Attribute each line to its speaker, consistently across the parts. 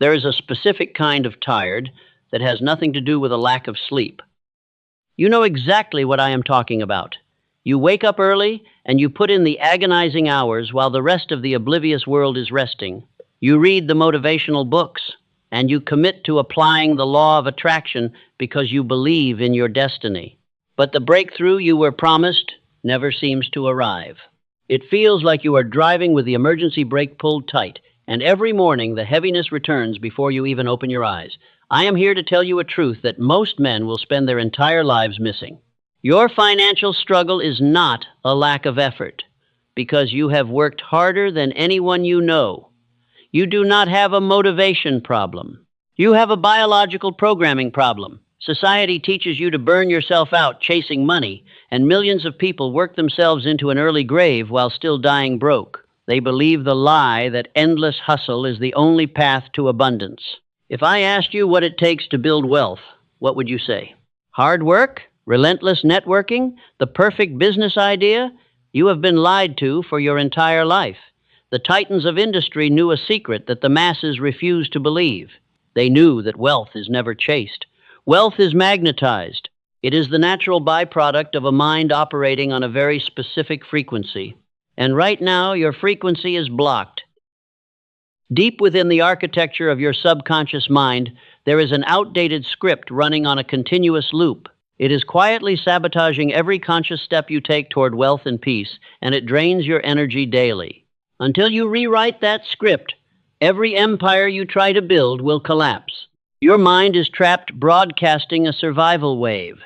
Speaker 1: There is a specific kind of tired that has nothing to do with a lack of sleep. You know exactly what I am talking about. You wake up early and you put in the agonizing hours while the rest of the oblivious world is resting. You read the motivational books and you commit to applying the law of attraction because you believe in your destiny. But the breakthrough you were promised never seems to arrive. It feels like you are driving with the emergency brake pulled tight, and every morning the heaviness returns before you even open your eyes. I am here to tell you a truth that most men will spend their entire lives missing. Your financial struggle is not a lack of effort, because you have worked harder than anyone you know. You do not have a motivation problem. You have a biological programming problem. Society teaches you to burn yourself out chasing money, and millions of people work themselves into an early grave while still dying broke. They believe the lie that endless hustle is the only path to abundance. If I asked you what it takes to build wealth, what would you say? Hard work? Relentless networking? The perfect business idea? You have been lied to for your entire life. The titans of industry knew a secret that the masses refused to believe. They knew that wealth is never chased. Wealth is magnetized. It is the natural byproduct of a mind operating on a very specific frequency. And right now, your frequency is blocked. Deep within the architecture of your subconscious mind, there is an outdated script running on a continuous loop. It is quietly sabotaging every conscious step you take toward wealth and peace, and it drains your energy daily. Until you rewrite that script, every empire you try to build will collapse. Your mind is trapped broadcasting a survival wave.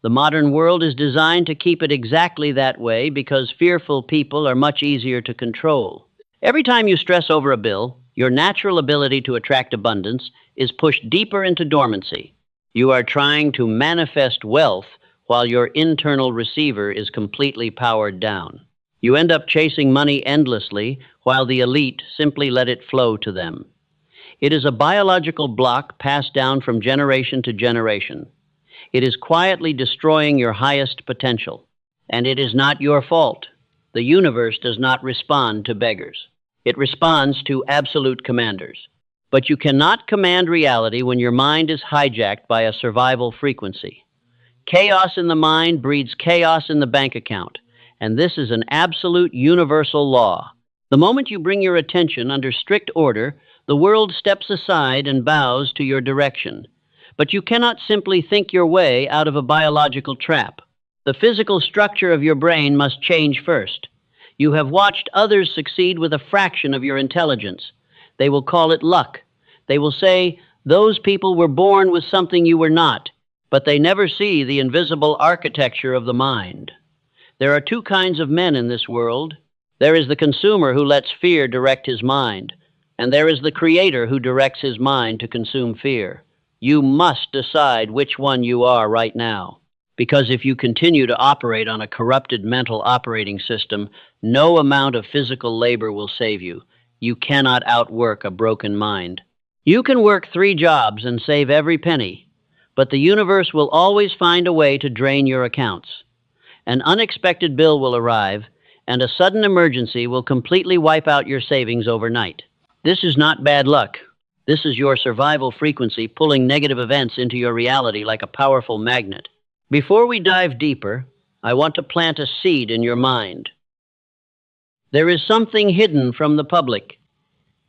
Speaker 1: The modern world is designed to keep it exactly that way because fearful people are much easier to control. Every time you stress over a bill, your natural ability to attract abundance is pushed deeper into dormancy. You are trying to manifest wealth while your internal receiver is completely powered down. You end up chasing money endlessly while the elite simply let it flow to them. It is a biological block passed down from generation to generation. It is quietly destroying your highest potential. And it is not your fault. The universe does not respond to beggars. It responds to absolute commanders. But you cannot command reality when your mind is hijacked by a survival frequency. Chaos in the mind breeds chaos in the bank account. And this is an absolute universal law. The moment you bring your attention under strict order, the world steps aside and bows to your direction. But you cannot simply think your way out of a biological trap. The physical structure of your brain must change first. You have watched others succeed with a fraction of your intelligence. They will call it luck. They will say, those people were born with something you were not, but they never see the invisible architecture of the mind. There are two kinds of men in this world. There is the consumer who lets fear direct his mind, and there is the creator who directs his mind to consume fear. You must decide which one you are right now, because if you continue to operate on a corrupted mental operating system, no amount of physical labor will save you. You cannot outwork a broken mind. You can work 3 jobs and save every penny, but the universe will always find a way to drain your accounts. An unexpected bill will arrive, and a sudden emergency will completely wipe out your savings overnight. This is not bad luck. This is your survival frequency pulling negative events into your reality like a powerful magnet. Before we dive deeper, I want to plant a seed in your mind. There is something hidden from the public.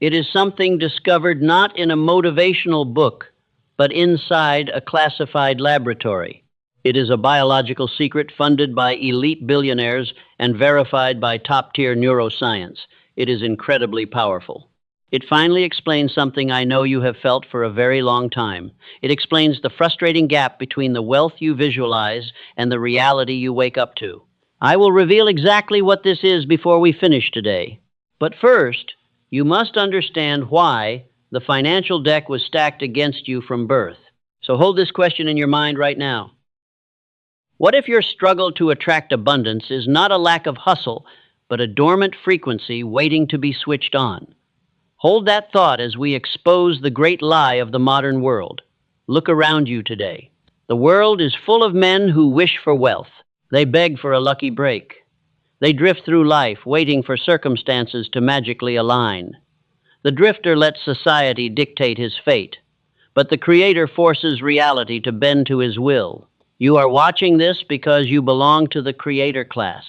Speaker 1: It is something discovered not in a motivational book, but inside a classified laboratory. It is a biological secret funded by elite billionaires and verified by top-tier neuroscience. It is incredibly powerful. It finally explains something I know you have felt for a very long time. It explains the frustrating gap between the wealth you visualize and the reality you wake up to. I will reveal exactly what this is before we finish today. But first, you must understand why the financial deck was stacked against you from birth. So hold this question in your mind right now. What if your struggle to attract abundance is not a lack of hustle, but a dormant frequency waiting to be switched on? Hold that thought as we expose the great lie of the modern world. Look around you today. The world is full of men who wish for wealth. They beg for a lucky break. They drift through life, waiting for circumstances to magically align. The drifter lets society dictate his fate, but the Creator forces reality to bend to his will. You are watching this because you belong to the Creator class.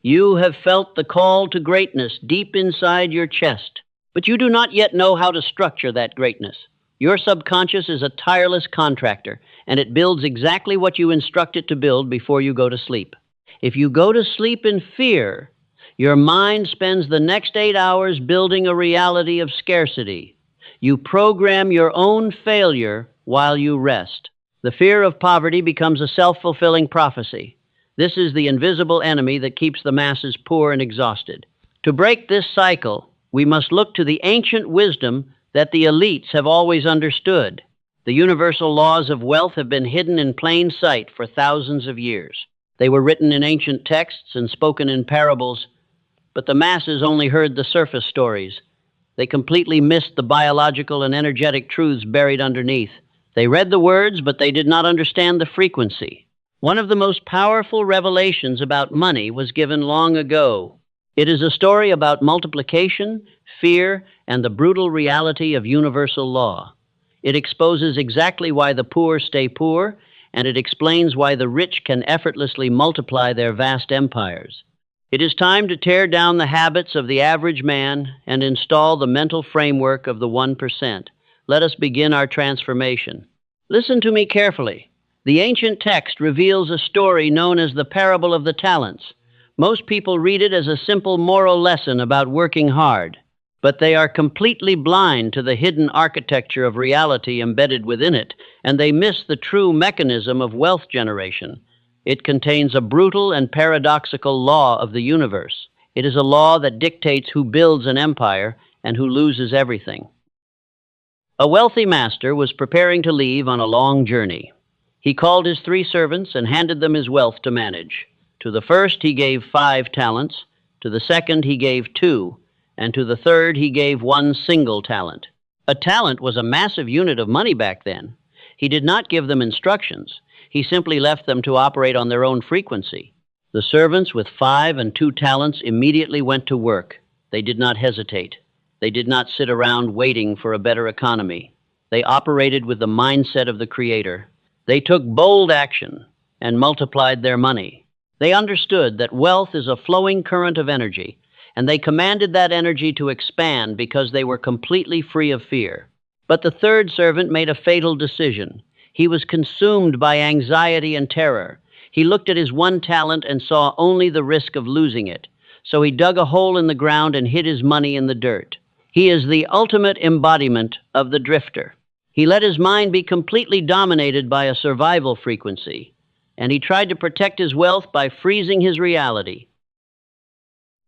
Speaker 1: You have felt the call to greatness deep inside your chest, but you do not yet know how to structure that greatness. Your subconscious is a tireless contractor, and it builds exactly what you instruct it to build before you go to sleep. If you go to sleep in fear, your mind spends the next 8 hours building a reality of scarcity. You program your own failure while you rest. The fear of poverty becomes a self-fulfilling prophecy. This is the invisible enemy that keeps the masses poor and exhausted. To break this cycle, we must look to the ancient wisdom that the elites have always understood. The universal laws of wealth have been hidden in plain sight for thousands of years. They were written in ancient texts and spoken in parables, but the masses only heard the surface stories. They completely missed the biological and energetic truths buried underneath. They read the words, but they did not understand the frequency. One of the most powerful revelations about money was given long ago. It is a story about multiplication, fear, and the brutal reality of universal law. It exposes exactly why the poor stay poor, and it explains why the rich can effortlessly multiply their vast empires. It is time to tear down the habits of the average man and install the mental framework of the 1%. Let us begin our transformation. Listen to me carefully. The ancient text reveals a story known as the parable of the talents. Most people read it as a simple moral lesson about working hard, but they are completely blind to the hidden architecture of reality embedded within it, and they miss the true mechanism of wealth generation. It contains a brutal and paradoxical law of the universe. It is a law that dictates who builds an empire and who loses everything. A wealthy master was preparing to leave on a long journey. He called his 3 servants and handed them his wealth to manage. To the first he gave 5 talents, to the second he gave 2, and to the third he gave 1 single talent. A talent was a massive unit of money back then. He did not give them instructions. He simply left them to operate on their own frequency. The servants with 5 and 2 talents immediately went to work. They did not hesitate. They did not sit around waiting for a better economy. They operated with the mindset of the Creator. They took bold action and multiplied their money. They understood that wealth is a flowing current of energy, and they commanded that energy to expand because they were completely free of fear. But the third servant made a fatal decision. He was consumed by anxiety and terror. He looked at his 1 talent and saw only the risk of losing it. So he dug a hole in the ground and hid his money in the dirt. He is the ultimate embodiment of the drifter. He let his mind be completely dominated by a survival frequency, and he tried to protect his wealth by freezing his reality.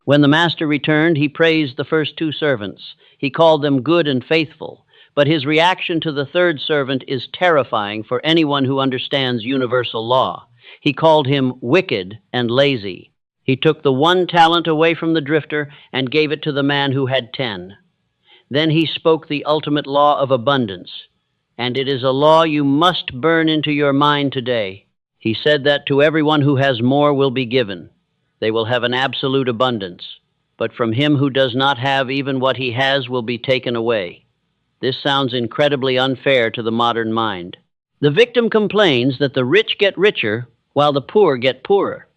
Speaker 1: When the master returned, he praised the first 2 servants. He called them good and faithful. But his reaction to the third servant is terrifying for anyone who understands universal law. He called him wicked and lazy. He took the 1 talent away from the drifter and gave it to the man who had 10. Then he spoke the ultimate law of abundance, and it is a law you must burn into your mind today. He said that to everyone who has more will be given. They will have an absolute abundance, but from him who does not have even what he has will be taken away. This sounds incredibly unfair to the modern mind. The victim complains that the rich get richer while the poor get poorer.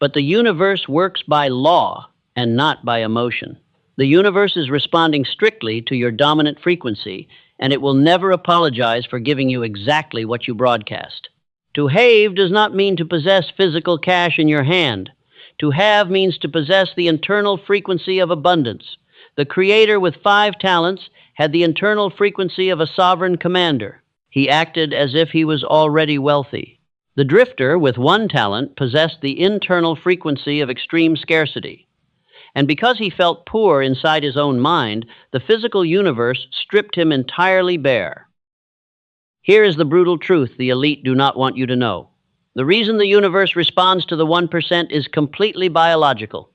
Speaker 1: But the universe works by law and not by emotion. The universe is responding strictly to your dominant frequency, and it will never apologize for giving you exactly what you broadcast. To have does not mean to possess physical cash in your hand. To have means to possess the internal frequency of abundance. The Creator with 5 talents had the internal frequency of a sovereign commander. He acted as if he was already wealthy. The drifter with 1 talent possessed the internal frequency of extreme scarcity. And because he felt poor inside his own mind, the physical universe stripped him entirely bare. Here is the brutal truth the elite do not want you to know. The reason the universe responds to the 1% is completely biological.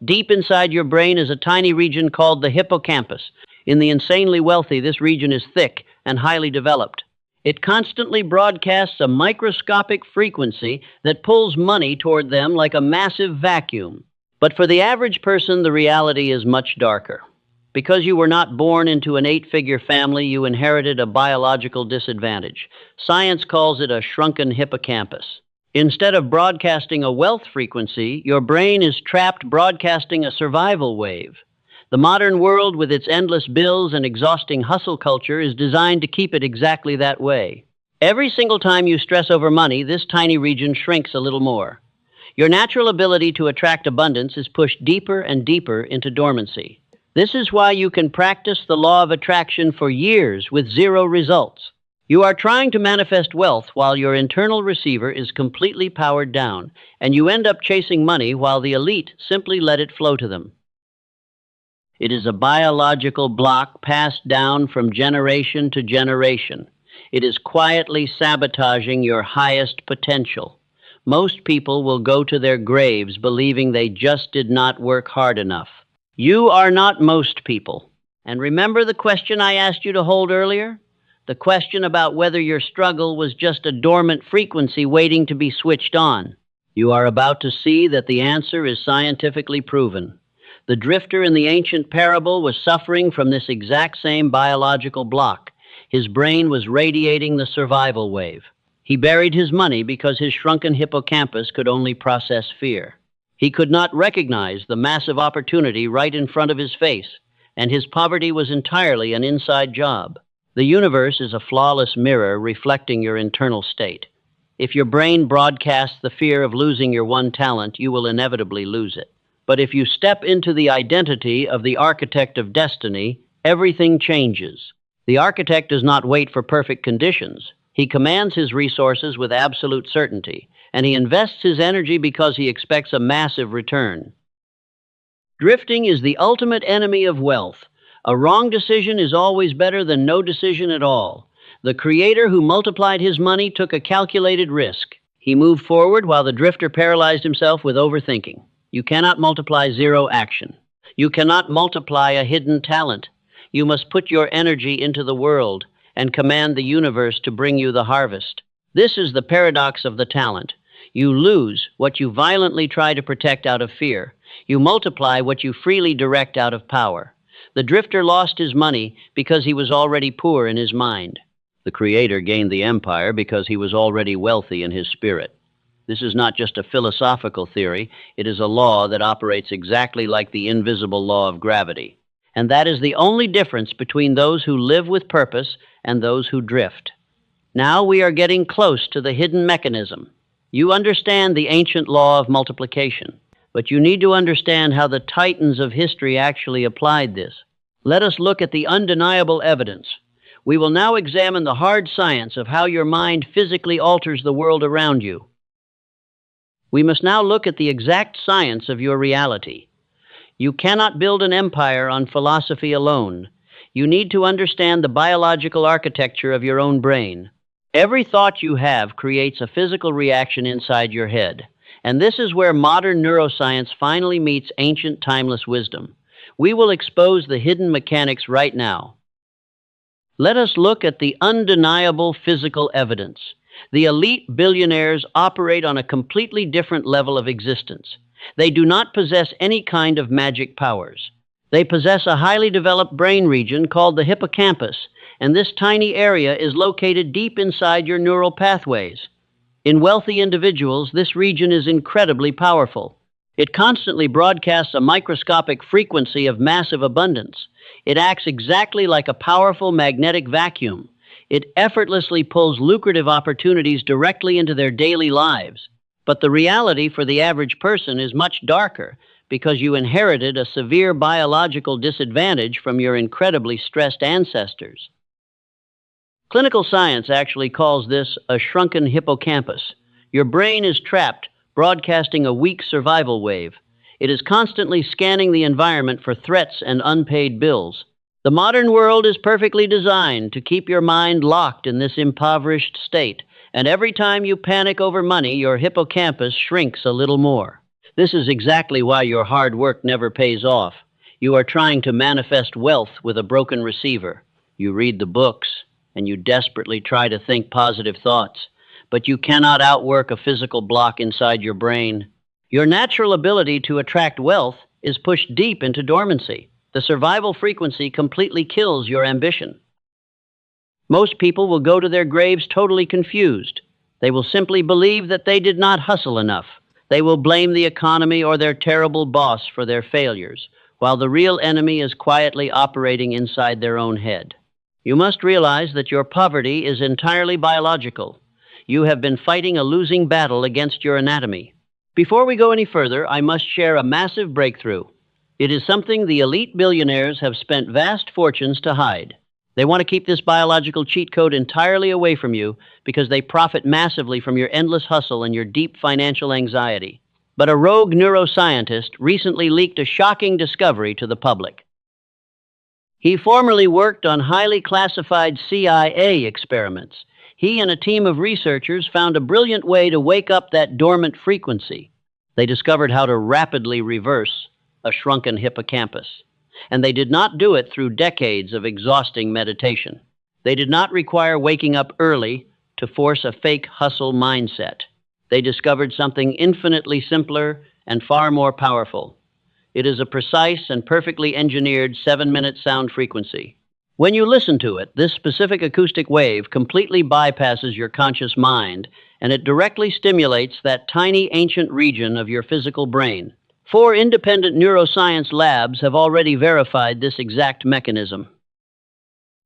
Speaker 1: Deep inside your brain is a tiny region called the hippocampus. In the insanely wealthy, this region is thick and highly developed. It constantly broadcasts a microscopic frequency that pulls money toward them like a massive vacuum. But for the average person, the reality is much darker. Because you were not born into an eight-figure family, you inherited a biological disadvantage. Science calls it a shrunken hippocampus. Instead of broadcasting a wealth frequency, your brain is trapped broadcasting a survival wave. The modern world, with its endless bills and exhausting hustle culture, is designed to keep it exactly that way. Every single time you stress over money, this tiny region shrinks a little more. Your natural ability to attract abundance is pushed deeper and deeper into dormancy. This is why you can practice the law of attraction for years with zero results. You are trying to manifest wealth while your internal receiver is completely powered down, and you end up chasing money while the elite simply let it flow to them. It is a biological block passed down from generation to generation. It is quietly sabotaging your highest potential. Most people will go to their graves believing they just did not work hard enough. You are not most people. And remember the question I asked you to hold earlier? The question about whether your struggle was just a dormant frequency waiting to be switched on. You are about to see that the answer is scientifically proven. The drifter in the ancient parable was suffering from this exact same biological block. His brain was radiating the survival wave. He buried his money because his shrunken hippocampus could only process fear. He could not recognize the massive opportunity right in front of his face, and his poverty was entirely an inside job. The universe is a flawless mirror reflecting your internal state. If your brain broadcasts the fear of losing your one talent, you will inevitably lose it. But if you step into the identity of the architect of destiny, everything changes. The architect does not wait for perfect conditions. He commands his resources with absolute certainty, and he invests his energy because he expects a massive return. Drifting is the ultimate enemy of wealth. A wrong decision is always better than no decision at all. The creator who multiplied his money took a calculated risk. He moved forward while the drifter paralyzed himself with overthinking. You cannot multiply zero action. You cannot multiply a hidden talent. You must put your energy into the world and command the universe to bring you the harvest. This is the paradox of the talent. You lose what you violently try to protect out of fear. You multiply what you freely direct out of power. The drifter lost his money because he was already poor in his mind. The creator gained the empire because he was already wealthy in his spirit. This is not just a philosophical theory, it is a law that operates exactly like the invisible law of gravity. And that is the only difference between those who live with purpose and those who drift. Now we are getting close to the hidden mechanism. You understand the ancient law of multiplication, but you need to understand how the titans of history actually applied this. Let us look at the undeniable evidence. We will now examine the hard science of how your mind physically alters the world around you. We must now look at the exact science of your reality. You cannot build an empire on philosophy alone. You need to understand the biological architecture of your own brain. Every thought you have creates a physical reaction inside your head. And this is where modern neuroscience finally meets ancient timeless wisdom. We will expose the hidden mechanics right now. Let us look at the undeniable physical evidence. The elite billionaires operate on a completely different level of existence. They do not possess any kind of magic powers. They possess a highly developed brain region called the hippocampus, and this tiny area is located deep inside your neural pathways. In wealthy individuals, this region is incredibly powerful. It constantly broadcasts a microscopic frequency of massive abundance. It acts exactly like a powerful magnetic vacuum. It effortlessly pulls lucrative opportunities directly into their daily lives. But the reality for the average person is much darker because you inherited a severe biological disadvantage from your incredibly stressed ancestors. Clinical science actually calls this a shrunken hippocampus. Your brain is trapped, broadcasting a weak survival wave. It is constantly scanning the environment for threats and unpaid bills. The modern world is perfectly designed to keep your mind locked in this impoverished state, and every time you panic over money, your hippocampus shrinks a little more. This is exactly why your hard work never pays off. You are trying to manifest wealth with a broken receiver. You read the books, and you desperately try to think positive thoughts, but you cannot outwork a physical block inside your brain. Your natural ability to attract wealth is pushed deep into dormancy. The survival frequency completely kills your ambition. Most people will go to their graves totally confused. They will simply believe that they did not hustle enough. They will blame the economy or their terrible boss for their failures, while the real enemy is quietly operating inside their own head. You must realize that your poverty is entirely biological. You have been fighting a losing battle against your anatomy. Before we go any further, I must share a massive breakthrough. It is something the elite billionaires have spent vast fortunes to hide. They want to keep this biological cheat code entirely away from you because they profit massively from your endless hustle and your deep financial anxiety. But a rogue neuroscientist recently leaked a shocking discovery to the public. He formerly worked on highly classified CIA experiments. He and a team of researchers found a brilliant way to wake up that dormant frequency. They discovered how to rapidly reverse a shrunken hippocampus. And they did not do it through decades of exhausting meditation. They did not require waking up early to force a fake hustle mindset. They discovered something infinitely simpler and far more powerful. It is a precise and perfectly engineered 7-minute sound frequency. When you listen to it, this specific acoustic wave completely bypasses your conscious mind, and it directly stimulates that tiny ancient region of your physical brain. 4 independent neuroscience labs have already verified this exact mechanism.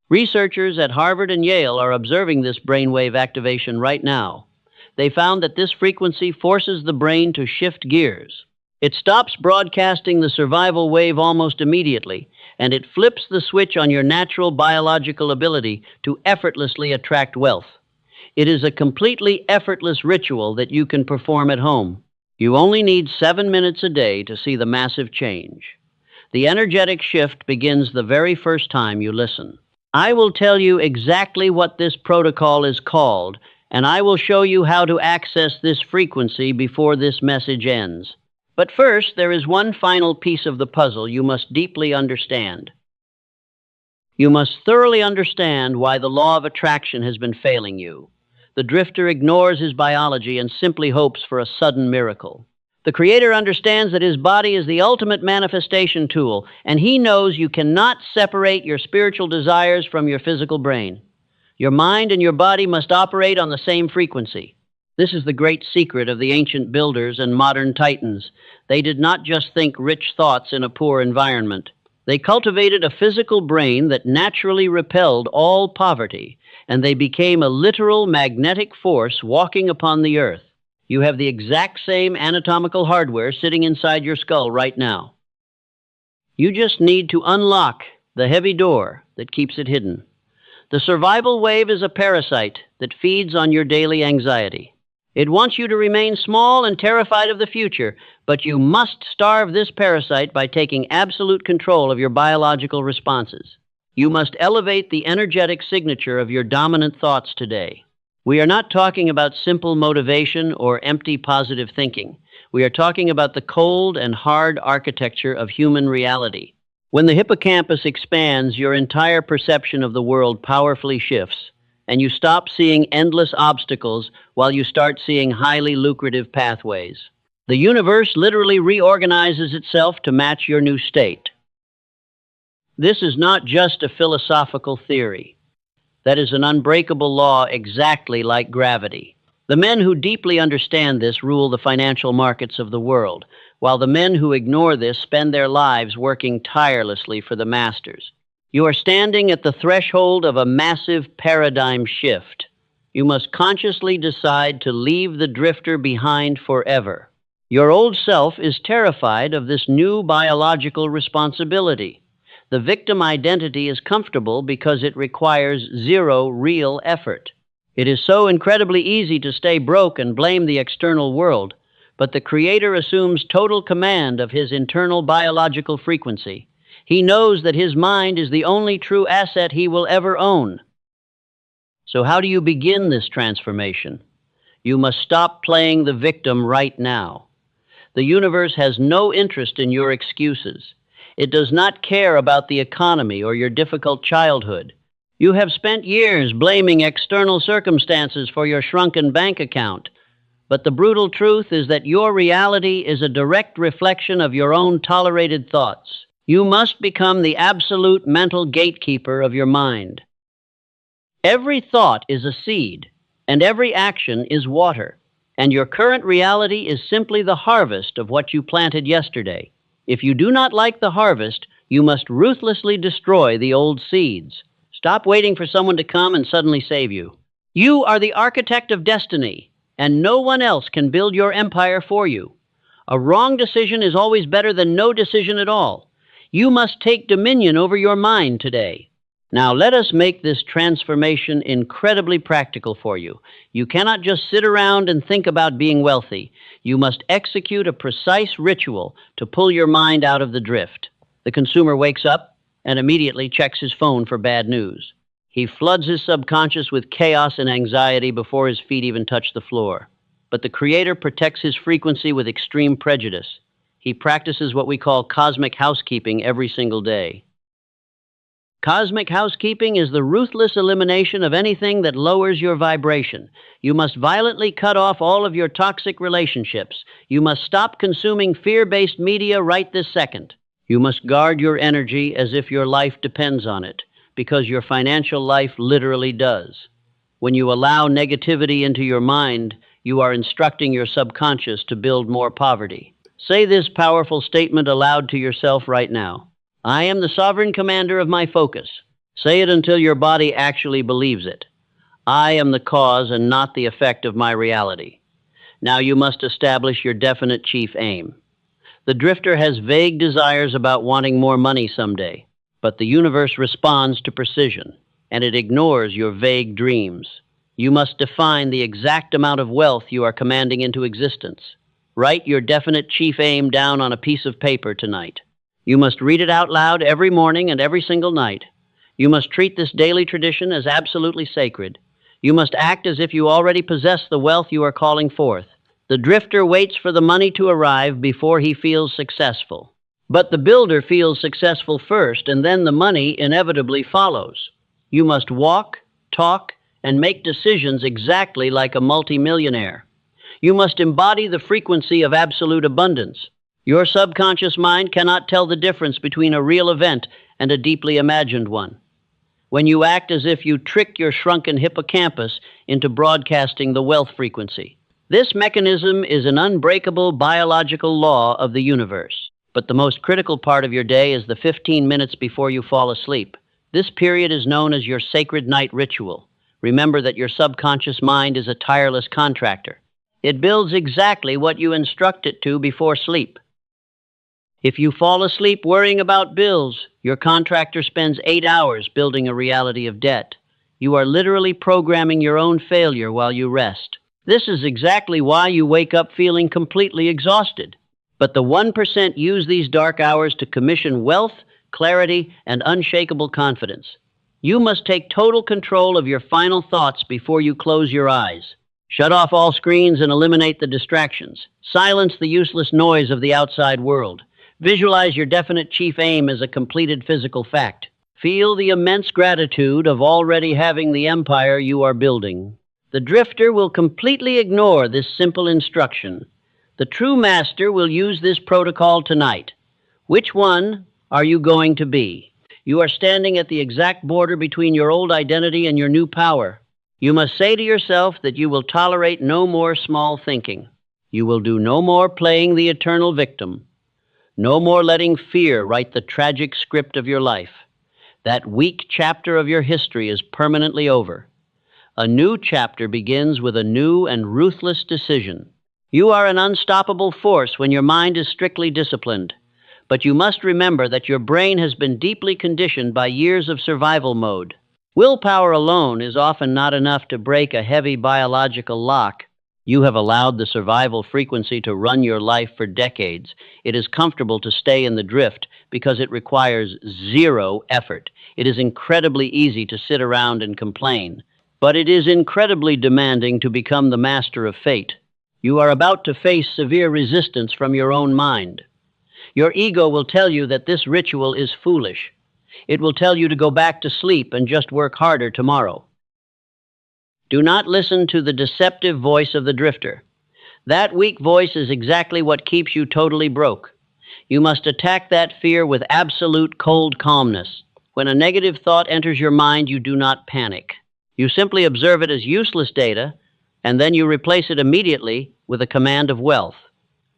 Speaker 1: Researchers at Harvard and Yale are observing this brainwave activation right now. They found that this frequency forces the brain to shift gears. It stops broadcasting the survival wave almost immediately, and it flips the switch on your natural biological ability to effortlessly attract wealth. It is a completely effortless ritual that you can perform at home. You only need 7 minutes a day to see the massive change. The energetic shift begins the very first time you listen. I will tell you exactly what this protocol is called, and I will show you how to access this frequency before this message ends. But first, there is one final piece of the puzzle you must deeply understand. You must thoroughly understand why the law of attraction has been failing you. The drifter ignores his biology and simply hopes for a sudden miracle. The Creator understands that his body is the ultimate manifestation tool, and he knows you cannot separate your spiritual desires from your physical brain. Your mind and your body must operate on the same frequency. This is the great secret of the ancient builders and modern titans. They did not just think rich thoughts in a poor environment. They cultivated a physical brain that naturally repelled all poverty, and they became a literal magnetic force walking upon the earth. You have the exact same anatomical hardware sitting inside your skull right now. You just need to unlock the heavy door that keeps it hidden. The survival wave is a parasite that feeds on your daily anxiety. It wants you to remain small and terrified of the future, but you must starve this parasite by taking absolute control of your biological responses. You must elevate the energetic signature of your dominant thoughts today. We are not talking about simple motivation or empty positive thinking. We are talking about the cold and hard architecture of human reality. When the hippocampus expands, your entire perception of the world powerfully shifts, and you stop seeing endless obstacles while you start seeing highly lucrative pathways. The universe literally reorganizes itself to match your new state. This is not just a philosophical theory. That is an unbreakable law exactly like gravity. The men who deeply understand this rule the financial markets of the world, while the men who ignore this spend their lives working tirelessly for the masters. You are standing at the threshold of a massive paradigm shift. You must consciously decide to leave the drifter behind forever. Your old self is terrified of this new biological responsibility. The victim identity is comfortable because it requires zero real effort. It is so incredibly easy to stay broke and blame the external world, but the Creator assumes total command of his internal biological frequency. He knows that his mind is the only true asset he will ever own. So how do you begin this transformation? You must stop playing the victim right now. The universe has no interest in your excuses. It does not care about the economy or your difficult childhood. You have spent years blaming external circumstances for your shrunken bank account, but the brutal truth is that your reality is a direct reflection of your own tolerated thoughts. You must become the absolute mental gatekeeper of your mind. Every thought is a seed, and every action is water, and your current reality is simply the harvest of what you planted yesterday. If you do not like the harvest, you must ruthlessly destroy the old seeds. Stop waiting for someone to come and suddenly save you. You are the architect of destiny, and no one else can build your empire for you. A wrong decision is always better than no decision at all. You must take dominion over your mind today. Now let us make this transformation incredibly practical for you. You cannot just sit around and think about being wealthy. You must execute a precise ritual to pull your mind out of the drift. The consumer wakes up and immediately checks his phone for bad news. He floods his subconscious with chaos and anxiety before his feet even touch the floor. But the creator protects his frequency with extreme prejudice. He practices what we call cosmic housekeeping every single day. Cosmic housekeeping is the ruthless elimination of anything that lowers your vibration. You must violently cut off all of your toxic relationships. You must stop consuming fear-based media right this second. You must guard your energy as if your life depends on it, because your financial life literally does. When you allow negativity into your mind, you are instructing your subconscious to build more poverty. Say this powerful statement aloud to yourself right now. I am the sovereign commander of my focus. Say it until your body actually believes it. I am the cause and not the effect of my reality. Now you must establish your definite chief aim. The drifter has vague desires about wanting more money someday, but the universe responds to precision, and it ignores your vague dreams. You must define the exact amount of wealth you are commanding into existence. Write your definite chief aim down on a piece of paper tonight. You must read it out loud every morning and every single night. You must treat this daily tradition as absolutely sacred. You must act as if you already possess the wealth you are calling forth. The drifter waits for the money to arrive before he feels successful. But the builder feels successful first, and then the money inevitably follows. You must walk, talk, and make decisions exactly like a multimillionaire. You must embody the frequency of absolute abundance. Your subconscious mind cannot tell the difference between a real event and a deeply imagined one. When you act as if you trick your shrunken hippocampus into broadcasting the wealth frequency. This mechanism is an unbreakable biological law of the universe. But the most critical part of your day is the 15 minutes before you fall asleep. This period is known as your sacred night ritual. Remember that your subconscious mind is a tireless contractor. It builds exactly what you instruct it to before sleep. If you fall asleep worrying about bills, your contractor spends 8 hours building a reality of debt. You are literally programming your own failure while you rest. This is exactly why you wake up feeling completely exhausted. But the 1% use these dark hours to commission wealth, clarity, and unshakable confidence. You must take total control of your final thoughts before you close your eyes. Shut off all screens and eliminate the distractions. Silence the useless noise of the outside world. Visualize your definite chief aim as a completed physical fact. Feel the immense gratitude of already having the empire you are building. The drifter will completely ignore this simple instruction. The true master will use this protocol tonight. Which one are you going to be? You are standing at the exact border between your old identity and your new power. You must say to yourself that you will tolerate no more small thinking. You will do no more playing the eternal victim. No more letting fear write the tragic script of your life. That weak chapter of your history is permanently over. A new chapter begins with a new and ruthless decision. You are an unstoppable force when your mind is strictly disciplined. But you must remember that your brain has been deeply conditioned by years of survival mode. Willpower alone is often not enough to break a heavy biological lock. You have allowed the survival frequency to run your life for decades. It is comfortable to stay in the drift because it requires zero effort. It is incredibly easy to sit around and complain. But it is incredibly demanding to become the master of fate. You are about to face severe resistance from your own mind. Your ego will tell you that this ritual is foolish. It will tell you to go back to sleep and just work harder tomorrow. Do not listen to the deceptive voice of the drifter. That weak voice is exactly what keeps you totally broke. You must attack that fear with absolute cold calmness. When a negative thought enters your mind, you do not panic. You simply observe it as useless data, and then you replace it immediately with a command of wealth.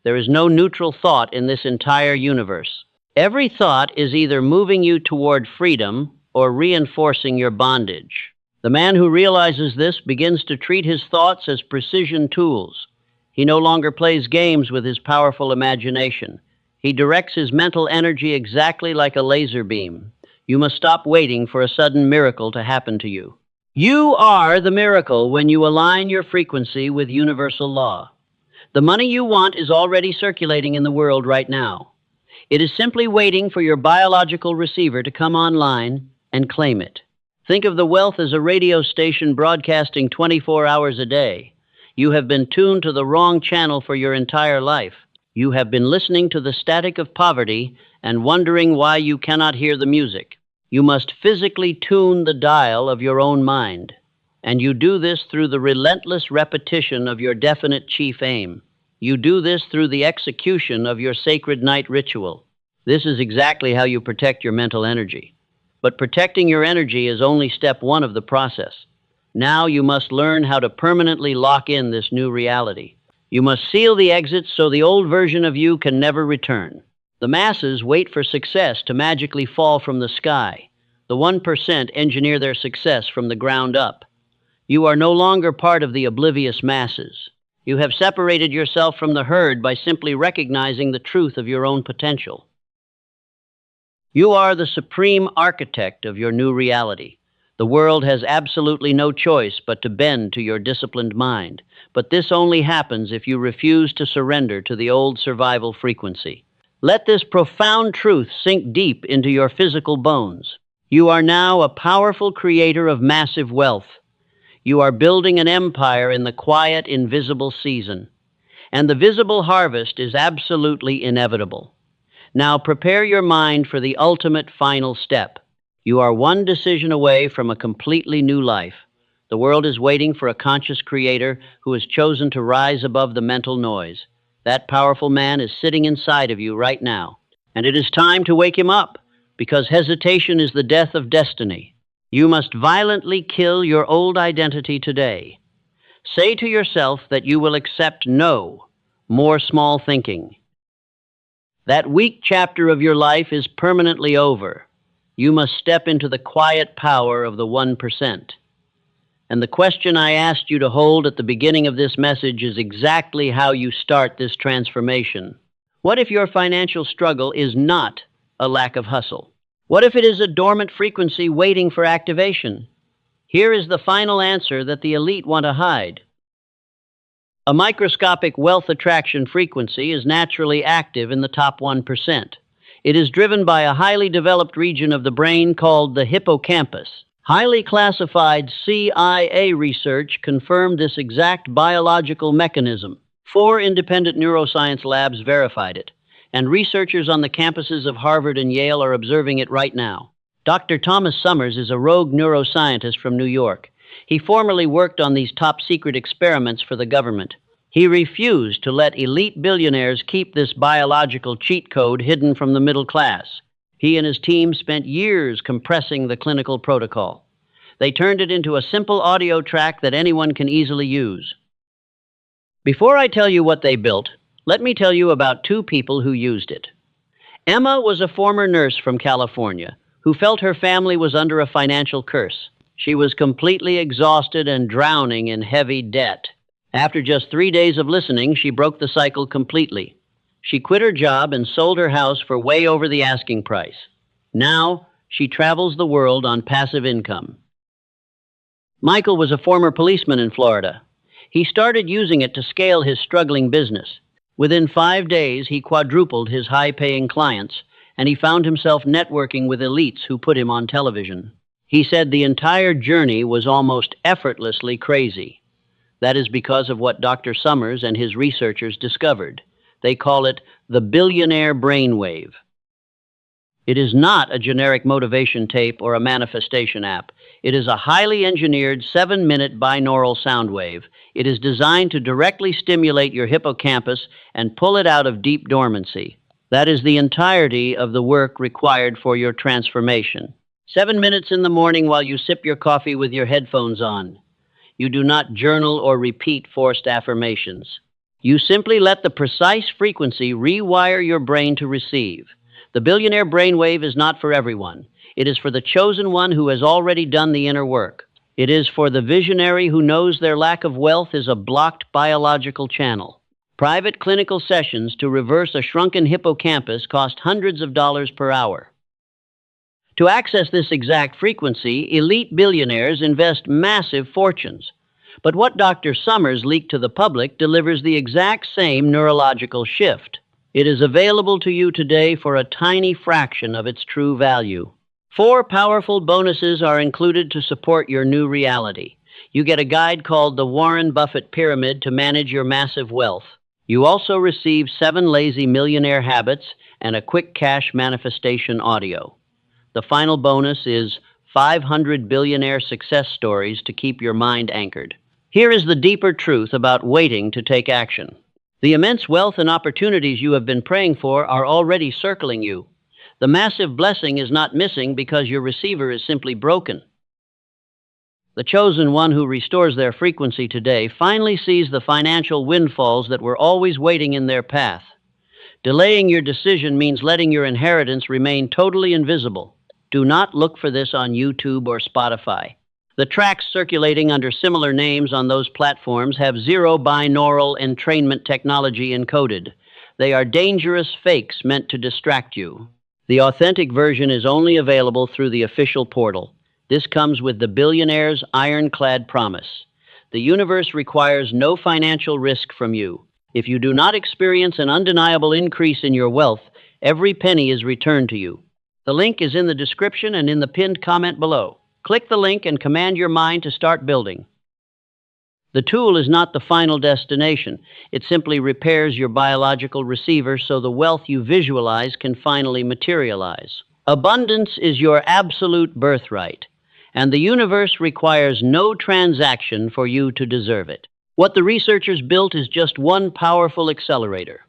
Speaker 1: There is no neutral thought in this entire universe. Every thought is either moving you toward freedom or reinforcing your bondage. The man who realizes this begins to treat his thoughts as precision tools. He no longer plays games with his powerful imagination. He directs his mental energy exactly like a laser beam. You must stop waiting for a sudden miracle to happen to you. You are the miracle when you align your frequency with universal law. The money you want is already circulating in the world right now. It is simply waiting for your biological receiver to come online and claim it. Think of the wealth as a radio station broadcasting 24 hours a day. You have been tuned to the wrong channel for your entire life. You have been listening to the static of poverty and wondering why you cannot hear the music. You must physically tune the dial of your own mind. And you do this through the relentless repetition of your definite chief aim. You do this through the execution of your sacred night ritual. This is exactly how you protect your mental energy. But protecting your energy is only step one of the process. Now you must learn how to permanently lock in this new reality. You must seal the exits so the old version of you can never return. The masses wait for success to magically fall from the sky. The 1% engineer their success from the ground up. You are no longer part of the oblivious masses. You have separated yourself from the herd by simply recognizing the truth of your own potential. You are the supreme architect of your new reality. The world has absolutely no choice but to bend to your disciplined mind. But this only happens if you refuse to surrender to the old survival frequency. Let this profound truth sink deep into your physical bones. You are now a powerful creator of massive wealth. You are building an empire in the quiet, invisible season. And the visible harvest is absolutely inevitable. Now prepare your mind for the ultimate final step. You are one decision away from a completely new life. The world is waiting for a conscious creator who has chosen to rise above the mental noise. That powerful man is sitting inside of you right now. And it is time to wake him up, because hesitation is the death of destiny. You must violently kill your old identity today. Say to yourself that you will accept no more small thinking. That weak chapter of your life is permanently over. You must step into the quiet power of the 1%. And the question I asked you to hold at the beginning of this message is exactly how you start this transformation. What if your financial struggle is not a lack of hustle? What if it is a dormant frequency waiting for activation? Here is the final answer that the elite want to hide. A microscopic wealth attraction frequency is naturally active in the top 1%. It is driven by a highly developed region of the brain called the hippocampus. Highly classified CIA research confirmed this exact biological mechanism. 4 independent neuroscience labs verified it, and researchers on the campuses of Harvard and Yale are observing it right now. Dr. Thomas Summers is a rogue neuroscientist from New York. He formerly worked on these top-secret experiments for the government. He refused to let elite billionaires keep this biological cheat code hidden from the middle class. He and his team spent years compressing the clinical protocol. They turned it into a simple audio track that anyone can easily use. Before I tell you what they built, let me tell you about 2 people who used it. Emma was a former nurse from California who felt her family was under a financial curse. She was completely exhausted and drowning in heavy debt. After just 3 days of listening, she broke the cycle completely. She quit her job and sold her house for way over the asking price. Now, she travels the world on passive income. Michael was a former policeman in Florida. He started using it to scale his struggling business. Within 5 days, he quadrupled his high-paying clients, and he found himself networking with elites who put him on television. He said the entire journey was almost effortlessly crazy. That is because of what Dr. Summers and his researchers discovered. They call it the billionaire brainwave. It is not a generic motivation tape or a manifestation app. It is a highly engineered 7-minute binaural sound wave. It is designed to directly stimulate your hippocampus and pull it out of deep dormancy. That is the entirety of the work required for your transformation. 7 minutes in the morning while you sip your coffee with your headphones on. You do not journal or repeat forced affirmations. You simply let the precise frequency rewire your brain to receive. The billionaire brainwave is not for everyone. It is for the chosen one who has already done the inner work. It is for the visionary who knows their lack of wealth is a blocked biological channel. Private clinical sessions to reverse a shrunken hippocampus cost hundreds of dollars per hour. To access this exact frequency, elite billionaires invest massive fortunes. But what Dr. Summers leaked to the public delivers the exact same neurological shift. It is available to you today for a tiny fraction of its true value. 4 powerful bonuses are included to support your new reality. You get a guide called the Warren Buffett Pyramid to manage your massive wealth. You also receive 7 lazy millionaire habits and a quick cash manifestation audio. The final bonus is 500 billionaire success stories to keep your mind anchored. Here is the deeper truth about waiting to take action. The immense wealth and opportunities you have been praying for are already circling you. The massive blessing is not missing because your receiver is simply broken. The chosen one who restores their frequency today finally sees the financial windfalls that were always waiting in their path. Delaying your decision means letting your inheritance remain totally invisible. Do not look for this on YouTube or Spotify. The tracks circulating under similar names on those platforms have zero binaural entrainment technology encoded. They are dangerous fakes meant to distract you. The authentic version is only available through the official portal. This comes with the billionaire's ironclad promise. The universe requires no financial risk from you. If you do not experience an undeniable increase in your wealth, every penny is returned to you. The link is in the description and in the pinned comment below. Click the link and command your mind to start building. The tool is not the final destination. It simply repairs your biological receiver so the wealth you visualize can finally materialize. Abundance is your absolute birthright, and the universe requires no transaction for you to deserve it. What the researchers built is just one powerful accelerator.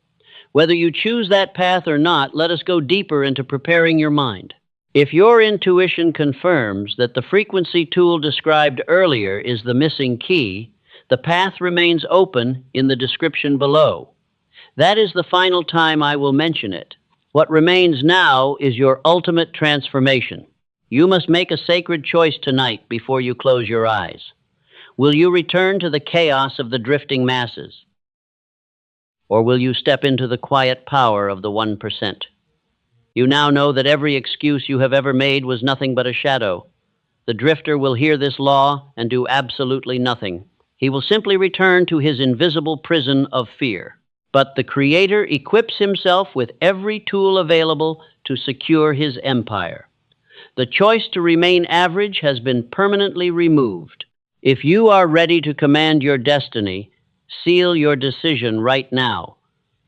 Speaker 1: Whether you choose that path or not, let us go deeper into preparing your mind. If your intuition confirms that the frequency tool described earlier is the missing key, the path remains open in the description below. That is the final time I will mention it. What remains now is your ultimate transformation. You must make a sacred choice tonight before you close your eyes. Will you return to the chaos of the drifting masses? Or will you step into the quiet power of the 1%? You now know that every excuse you have ever made was nothing but a shadow. The drifter will hear this law and do absolutely nothing. He will simply return to his invisible prison of fear. But the Creator equips himself with every tool available to secure his empire. The choice to remain average has been permanently removed. If you are ready to command your destiny, seal your decision right now.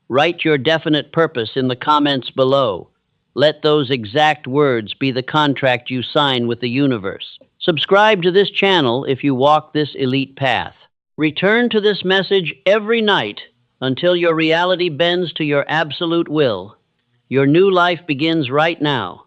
Speaker 1: Write your definite purpose in the comments below. Let those exact words be the contract you sign with the universe. Subscribe to this channel if you walk this elite path. Return to this message every night until your reality bends to your absolute will. Your new life begins right now.